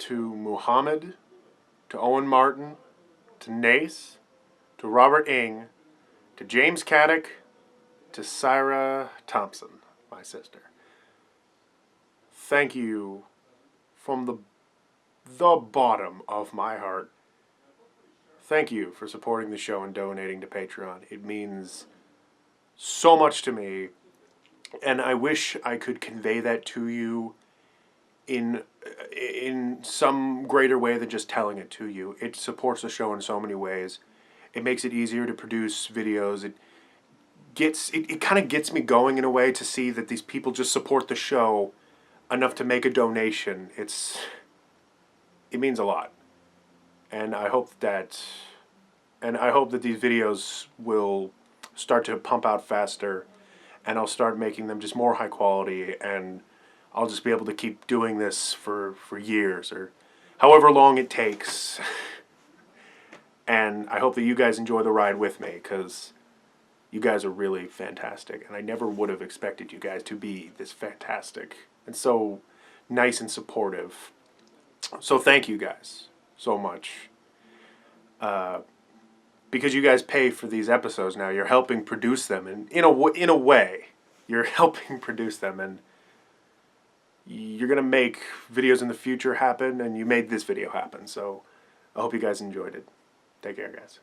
to Muhammad, to Owen Martin, to Nace, to Robert Ing, to James Caddick, to Syra Thompson, my sister. Thank you from the bottom of my heart. Thank you for supporting the show and donating to Patreon. It means so much to me, and I wish I could convey that to you in some greater way than just telling it to you. It supports the show in so many ways. It makes it easier to produce videos. It kind of gets me going in a way to see that these people just support the show enough to make a donation. It means a lot. And I hope that these videos will start to pump out faster, and I'll start making them just more high quality, and I'll just be able to keep doing this for years, or however long it takes. And I hope that you guys enjoy the ride with me, because you guys are really fantastic, and I never would have expected you guys to be this fantastic and so nice and supportive. So thank you guys so much. Because you guys pay for these episodes now, you're helping produce them, and in a way, you're helping produce them, and you're going to make videos in the future happen, and you made this video happen, so I hope you guys enjoyed it. Take care, guys.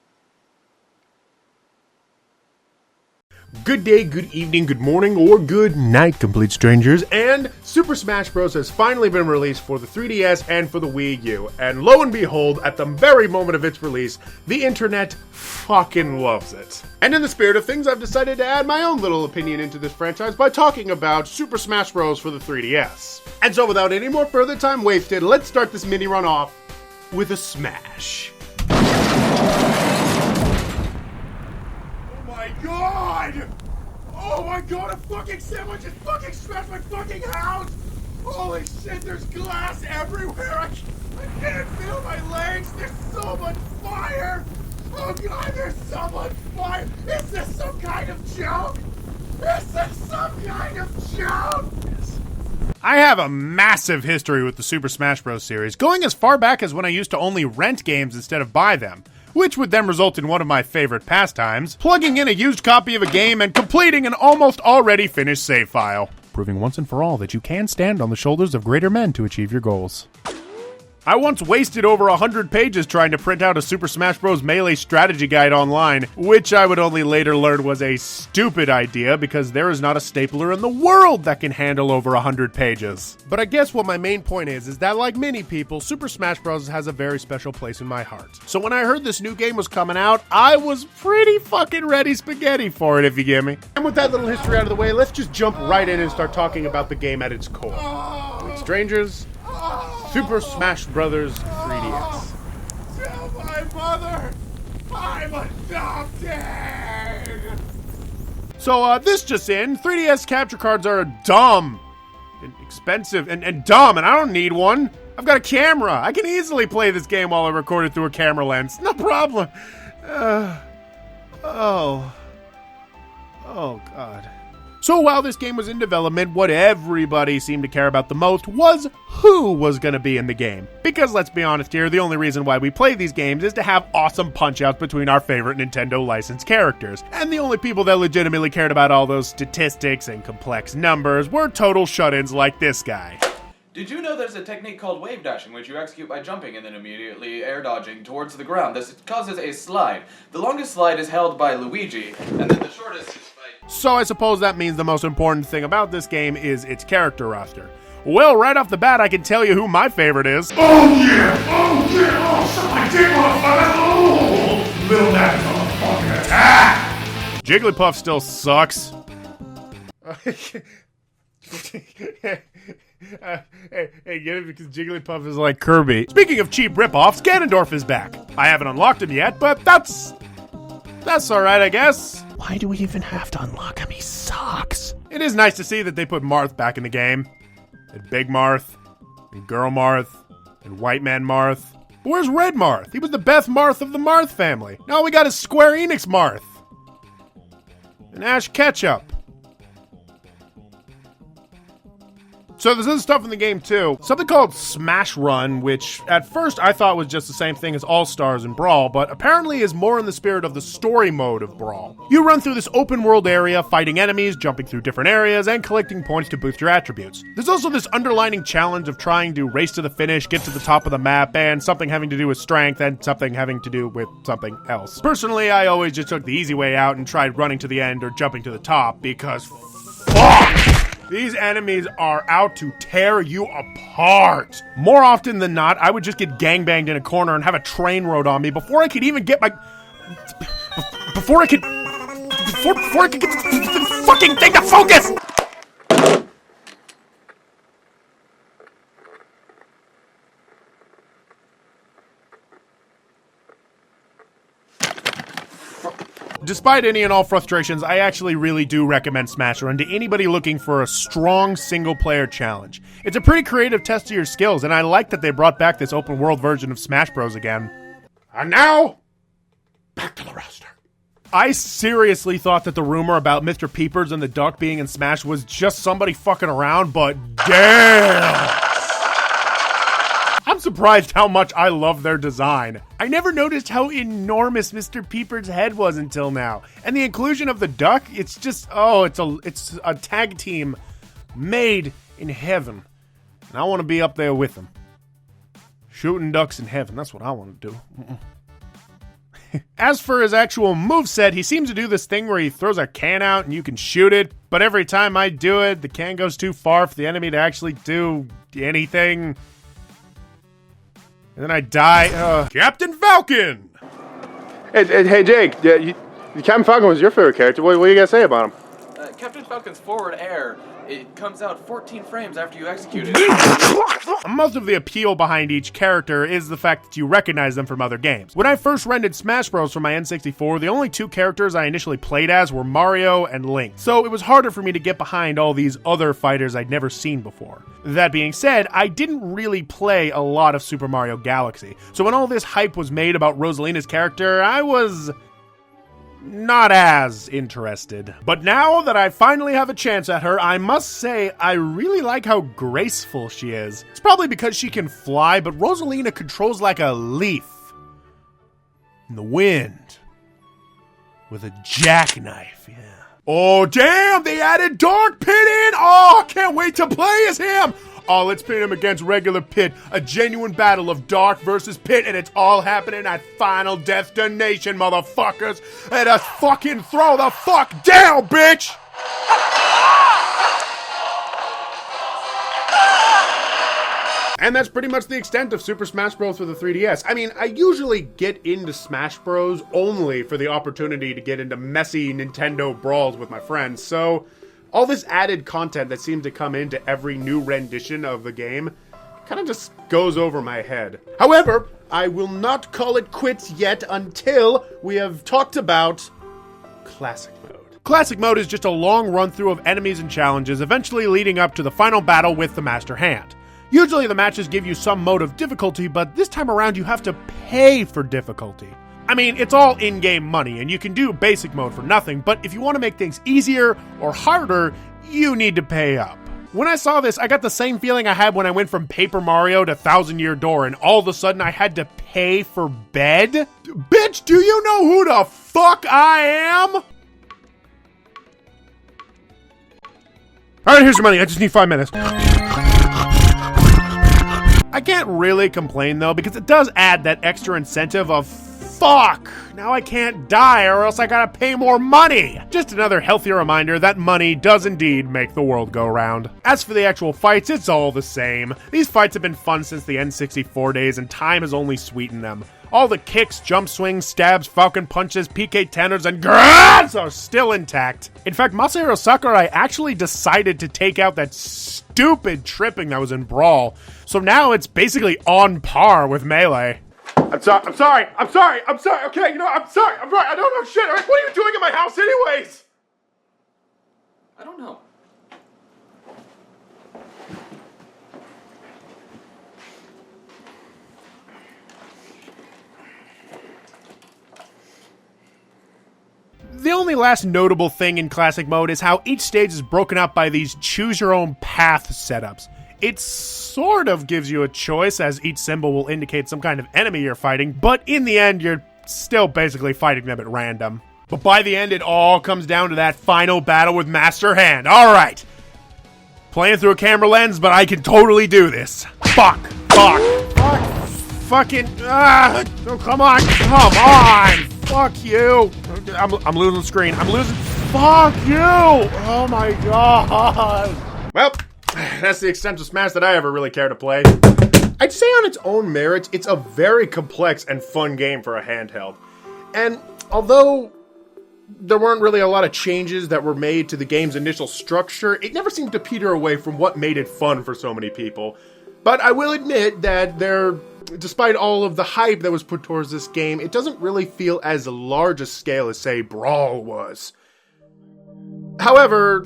Good day, good evening, good morning, or good night, complete strangers, and Super Smash Bros. Has finally been released for the 3DS and for the Wii U, and lo and behold, at the very moment of its release, the internet fucking loves it. And in the spirit of things, I've decided to add my own little opinion into this franchise by talking about Super Smash Bros. For the 3DS. And so without any more further time wasted, let's start this mini run off with a smash. God! Oh my god, a fucking sandwich just fucking smashed my fucking house! Holy shit, there's glass everywhere! I can't feel my legs! There's so much fire! Oh god, there's so much fire! Is this some kind of joke? Is this some kind of joke? I have a massive history with the Super Smash Bros. Series, going as far back as when I used to only rent games instead of buy them, which would then result in one of my favorite pastimes, plugging in a used copy of a game and completing an almost already finished save file, proving once and for all that you can stand on the shoulders of greater men to achieve your goals. I once wasted over 100 pages trying to print out a Super Smash Bros. Melee strategy guide online, which I would only later learn was a stupid idea because there is not a stapler in the world that can handle over 100 pages. But I guess what my main point is that like many people, Super Smash Bros. Has a very special place in my heart. So when I heard this new game was coming out, I was pretty fucking ready spaghetti for it, if you get me. And with that little history out of the way, let's just jump right in and start talking about the game at its core. With strangers, Super Smash Bros. 3DS. Tell my mother I'm adopted! So, this just in, 3DS capture cards are dumb and expensive and dumb, and I don't need one. I've got a camera. I can easily play this game while I record it through a camera lens. No problem. Oh, God. So while this game was in development, what everybody seemed to care about the most was who was going to be in the game. Because let's be honest here, the only reason why we play these games is to have awesome punch-outs between our favorite Nintendo licensed characters. And the only people that legitimately cared about all those statistics and complex numbers were total shut-ins like this guy. Did you know there's a technique called wave dashing, which you execute by jumping and then immediately air dodging towards the ground? This causes a slide. The longest slide is held by Luigi, and then the shortest is by... So I suppose that means the most important thing about this game is its character roster. Well, right off the bat, I can tell you who my favorite is. Oh yeah, suck my dick, motherfucker! Oh, little daddy motherfucking attack! Jigglypuff still sucks. Hey, get it? Because Jigglypuff is like Kirby. Speaking of cheap ripoffs, Ganondorf is back. I haven't unlocked him yet, but that's alright, I guess. Why do we even have to unlock him? He sucks. It is nice to see that they put Marth back in the game. And Big Marth, and Girl Marth, and White Man Marth. But where's Red Marth? He was the best Marth of the Marth family. Now all we got is Square Enix Marth. And Ash Ketchup. So there's other stuff in the game too. Something called Smash Run, which at first I thought was just the same thing as All-Stars and Brawl, but apparently is more in the spirit of the story mode of Brawl. You run through this open world area, fighting enemies, jumping through different areas, and collecting points to boost your attributes. There's also this underlining challenge of trying to race to the finish, get to the top of the map, and something having to do with strength, and something having to do with something else. Personally, I always just took the easy way out and tried running to the end or jumping to the top, because fuck! These enemies are out to tear you apart. More often than not, I would just get gangbanged in a corner and have a train rode on me before I could even get my... Before I could get the fucking thing to focus! Despite any and all frustrations, I actually really do recommend Smash Run to anybody looking for a strong single-player challenge. It's a pretty creative test of your skills, and I like that they brought back this open-world version of Smash Bros. Again. And now, back to the roster. I seriously thought that the rumor about Mr. Peepers and the Duck being in Smash was just somebody fucking around, but damn! I'm surprised how much I love their design. I never noticed how enormous Mr. Peeper's head was until now. And the inclusion of the duck, it's just, it's a tag team made in heaven. And I want to be up there with them. Shooting ducks in heaven, that's what I want to do. As for his actual moveset, he seems to do this thing where he throws a can out and you can shoot it. But every time I do it, the can goes too far for the enemy to actually do anything. And then I die. Captain Falcon! Hey Jake, Captain Falcon was your favorite character. What do you gotta say about him? Captain Falcon's forward air, it comes out 14 frames after you execute it. Most of the appeal behind each character is the fact that you recognize them from other games. When I first rented Smash Bros. For my N64, the only two characters I initially played as were Mario and Link, so it was harder for me to get behind all these other fighters I'd never seen before. That being said, I didn't really play a lot of Super Mario Galaxy, so when all this hype was made about Rosalina's character, I was not as interested. But now that I finally have a chance at her, I must say I really like how graceful she is. It's probably because she can fly, but Rosalina controls like a leaf in the wind with a jackknife, yeah. Oh damn, they added Dark Pit in! Oh, can't wait to play as him! Oh, let's pit him against regular Pit. A genuine battle of Dark versus Pit, and it's all happening at Final Destination, motherfuckers. And us fucking throw the fuck down, bitch! And that's pretty much the extent of Super Smash Bros. For the 3DS. I mean, I usually get into Smash Bros. Only for the opportunity to get into messy Nintendo brawls with my friends, so all this added content that seems to come into every new rendition of the game kind of just goes over my head. However, I will not call it quits yet until we have talked about Classic Mode. Classic Mode is just a long run-through of enemies and challenges, eventually leading up to the final battle with the Master Hand. Usually the matches give you some mode of difficulty, but this time around you have to pay for difficulty. I mean, it's all in-game money, and you can do basic mode for nothing, but if you want to make things easier or harder, you need to pay up. When I saw this, I got the same feeling I had when I went from Paper Mario to Thousand Year Door, and all of a sudden I had to pay for bed? Bitch, do you know who the fuck I am? Alright, here's your money, I just need 5 minutes. I can't really complain though, because it does add that extra incentive of fuck, now I can't die or else I gotta pay more money. Just another healthy reminder that money does indeed make the world go round. As for the actual fights, it's all the same. These fights have been fun since the N64 days and time has only sweetened them. All the kicks, jump swings, stabs, falcon punches, PK tenners, and grabs are still intact. In fact, Masahiro Sakurai actually decided to take out that stupid tripping that was in Brawl, so now it's basically on par with Melee. I'm sorry, okay, you know, I'm sorry, I'm right, I don't know shit, what are you doing in my house anyways? I don't know. The only last notable thing in classic mode is how each stage is broken up by these choose-your-own-path setups. It sort of gives you a choice, as each symbol will indicate some kind of enemy you're fighting, but in the end, you're still basically fighting them at random. But by the end, it all comes down to that final battle with Master Hand. Alright! Playing through a camera lens, but I can totally do this. Fuck! Fucking, oh, come on, fuck you. I'm losing the screen, fuck you, oh my god. Well, that's the extent of Smash that I ever really care to play. I'd say on its own merits, it's a very complex and fun game for a handheld. And although there weren't really a lot of changes that were made to the game's initial structure, it never seemed to peter away from what made it fun for so many people. But I will admit that despite all of the hype that was put towards this game, it doesn't really feel as large a scale as, say, Brawl was. However,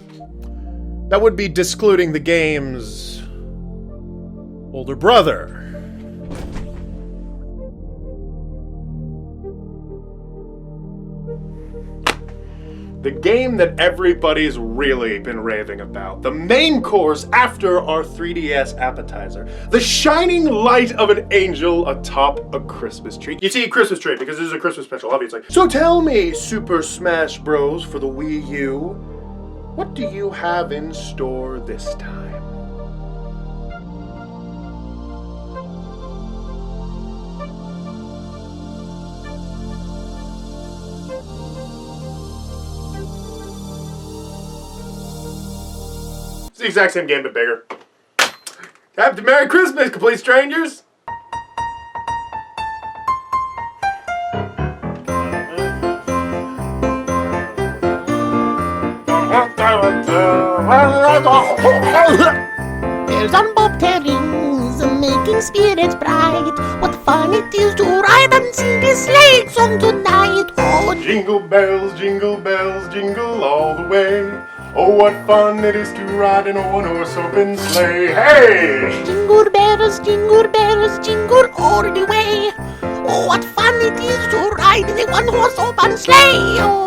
that would be discluding the game's older brother. The game that everybody's really been raving about. The main course after our 3DS appetizer. The shining light of an angel atop a Christmas tree. You see, a Christmas tree, because this is a Christmas special, obviously. So tell me, Super Smash Bros. For the Wii U, what do you have in store this time? It's the exact same game, but bigger. Happy Merry Christmas, complete strangers! Bells on bobtailings, making spirits bright. What fun it is to ride and sing a sleigh song tonight. Oh, jingle bells, jingle all the way. Oh, what fun it is to ride in a one-horse open sleigh. Hey! jingle bells, jingle all the way. Oh, what fun it is to ride in a one-horse open sleigh. Oh.